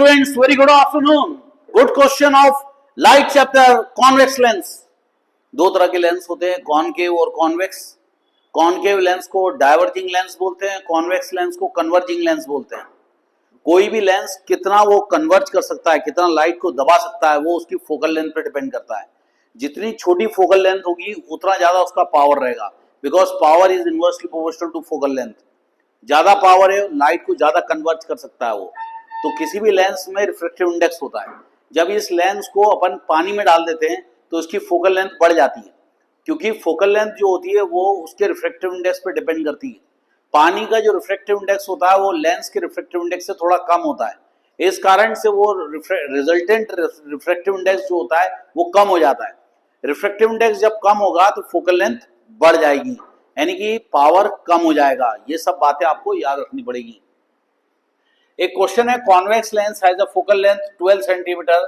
students, very good afternoon. Good question of light chapter, convex lens. दो तरह के lens होते हैं, कॉनकेव और कॉन्वेक्स। कॉनकेव लेंस को डाइवर्जिंग लेंस बोलते हैं, कॉन्वेक्स लेंस को कन्वर्जिंग लेंस बोलते हैं। कोई भी लेंस कितना वो कन्वर्ज कर सकता है, कितना लाइट को दबा सकता है, वो उसकी फोकल लेंथ पे डिपेंड करता है। जितनी छोटी फोकल लेंथ होगी उतना ज्यादा उसका पावर रहेगा, because power is inversely proportional to focal length. ज्यादा पावर है, लाइट को ज्यादा कन्वर्ज कर सकता है वो। तो किसी भी लेंस में रिफ्रैक्टिव इंडेक्स होता है। जब इस लेंस को अपन पानी में डाल देते हैं तो उसकी फोकल लेंथ बढ़ जाती है, क्योंकि फोकल लेंथ जो होती है वो उसके रिफ्रैक्टिव इंडेक्स पे डिपेंड करती है। पानी का जो रिफ्रैक्टिव इंडेक्स होता है वो लेंस के रिफ्रैक्टिव इंडेक्स से थोड़ा कम होता है। इस कारण से वो रिजल्टेंट रिफ्रैक्टिव इंडेक्स जो होता है वो कम हो जाता है। रिफ्रैक्टिव इंडेक्स जब कम होगा तो फोकल लेंथ बढ़ जाएगी, यानी कि पावर कम हो जाएगा। ये सब बातें आपको याद रखनी पड़ेगी। एक क्वेश्चन है, convex lens has a focal length 12 centimetre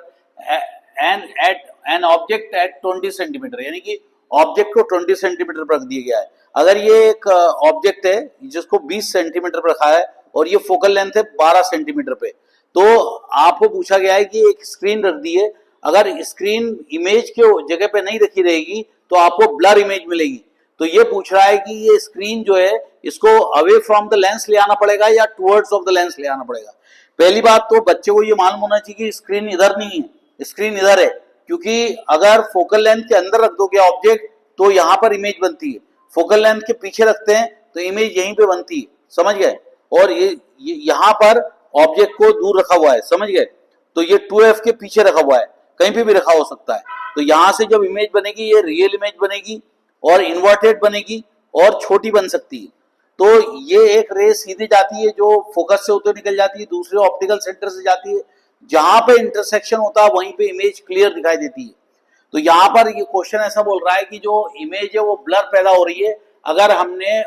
and at an object at 20 centimetre, यानी कि ऑब्जेक्ट को 20 सेंटीमीटर पर रख दिया गया है। अगर ये एक ऑब्जेक्ट है जिसको 20 सेंटीमीटर पर रखा है और ये फोकल लेंथ है 12 सेंटीमीटर पे, तो आपको पूछा गया है कि एक स्क्रीन रख दी है। अगर स्क्रीन इमेज के जगह पे नहीं रखी रहेगी तो आपको ब्लर इमेज मिलेगी। तो ये पूछ रहा है कि ये स्क्रीन जो है इसको अवे फ्रॉम द लेंस ले आना पड़ेगा या टुवर्ड्स ऑफ द लेंस ले आना पड़ेगा। पहली बात तो बच्चे को ये मालूम होना चाहिए कि स्क्रीन इधर नहीं है, स्क्रीन इधर है, क्योंकि अगर फोकल लेंथ के अंदर रख दोगे ऑब्जेक्ट तो यहाँ पर इमेज बनती है। फोकल लेंथ के पीछे रखते हैं तो इमेज यहीं पे बनती है, समझ गए। और ये यहाँ पर ऑब्जेक्ट को दूर रखा हुआ है, समझ गए। तो ये 2F के पीछे रखा हुआ है, कहीं पे भी रखा हो सकता है। तो यहाँ से जब इमेज बनेगी ये रियल इमेज बनेगी और इन्वर्टेड बनेगी और छोटी बन सकती है। तो ये एक रे सीधी जाती है जो फोकस से होकर निकल जाती है, दूसरे ऑप्टिकल सेंटर से जाती है। जहां पे इंटरसेक्शन होता है वहीं पे इमेज क्लियर दिखाई देती है। तो यहाँ पर ये क्वेश्चन ऐसा बोल रहा है कि जो इमेज है वो ब्लर पैदा हो रही है अगर हमने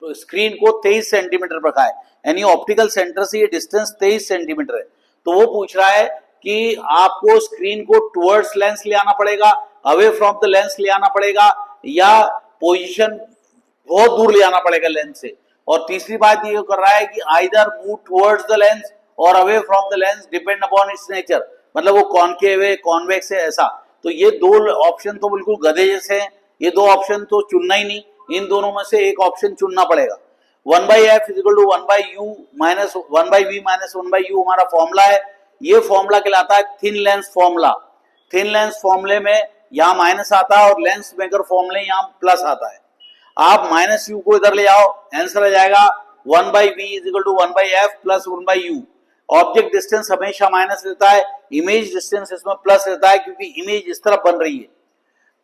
स्क्रीन को 23 सेंटीमीटर पर रखा है, यानी ऑप्टिकल सेंटर से ये डिस्टेंस 23 सेंटीमीटर है। तो वो पूछ रहा है कि आपको स्क्रीन को टुवर्ड्स लेंस ले आना पड़ेगा, अवे फ्रॉम द लेंस ले आना पड़ेगा, या पोजीशन बहुत दूर ले आना पड़ेगा लेंस से। और तीसरी बात ये कर रहा है कि either move towards the lens और away from the lens depend upon its nature, मतलब वो कॉनकेव है, कॉन्वेक्स है, ऐसा। तो ये दो ऑप्शन तो बिल्कुल गधे जैसे हैं, ये दो ऑप्शन तो चुनना ही नहीं, इन दोनों में से एक ऑप्शन चुनना पड़ेगा। 1/f equal to 1/u minus 1/v minus 1/u हमारा फॉर्मूला है। ये फॉर्मूला कहलाता है thin lens formula. Thin lens फॉर्मूले में यहाँ माइनस आता है और लेंस मेकर फॉर्मूले यहाँ प्लस आता है। आप माइनस यू को इधर ले आओ, आंसर आ जाएगा 1/v is equal to 1/f plus 1/u। Object distance हमेशा माइनस रहता है, इमेज डिस्टेंस इसमें प्लस रहता है, क्योंकि इमेज इस तरफ बन रही है।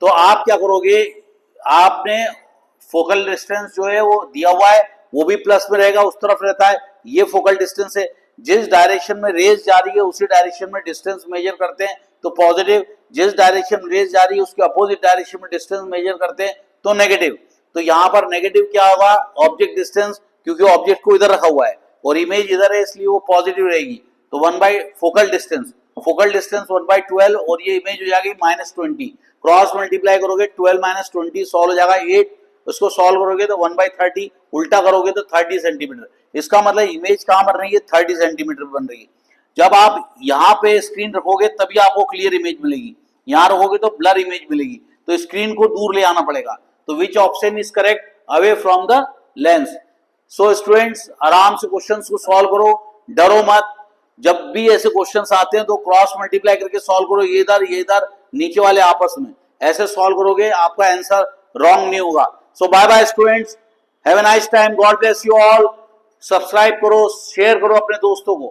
तो आप क्या करोगे, आपने फोकल डिस्टेंस जो है वो दिया हुआ है वो भी प्लस में रहेगा, उस तरफ रहता है। ये फोकल डिस्टेंस है, जिस डायरेक्शन में रेज जा रही है उसी डायरेक्शन में डिस्टेंस मेजर करते हैं तो पॉजिटिव, जिस डायरेक्शन में रेज जा रही है उसके अपोजिट डायरेक्शन में डिस्टेंस मेजर करते हैं तो नेगेटिव। तो यहाँ पर नेगेटिव क्या होगा, ऑब्जेक्ट डिस्टेंस, क्योंकि ऑब्जेक्ट को इधर रखा हुआ है और इमेज इधर है इसलिए वो पॉजिटिव रहेगी। तो 1 फोकल डिस्टेंस 1/12 और ये इमेज हो जाएगी -20। क्रॉस मल्टीप्लाई करोगे 12 - 20 सॉल्व हो जाएगा 8। उसको सॉल्व करोगे तो 1/30, उल्टा करोगे तो 30 सेंटीमीटर। इसका मतलब इमेज कहाँ बन रही है, 30 सेंटीमीटर बन रही है। जब आप यहाँ पे स्क्रीन रखोगे तभी आपको क्लियर इमेज मिलेगी, यहाँ रखोगे तो ब्लर इमेज मिलेगी। तो स्क्रीन को दूर ले आना पड़ेगा। तो which option is correct, away from the lens. So students आराम से क्वेश्चंस को सॉल्व करो, डरो मत। जब भी ऐसे क्वेश्चंस आते हैं तो क्रॉस मल्टीप्लाई करके सॉल्व करो, ये इधर नीचे वाले आपस में ऐसे सॉल्व करोगे, आपका आंसर रॉन्ग नहीं होगा। So bye bye students, have a nice time, God bless you all. Subscribe करो, शेयर करो अपने दोस्तों को।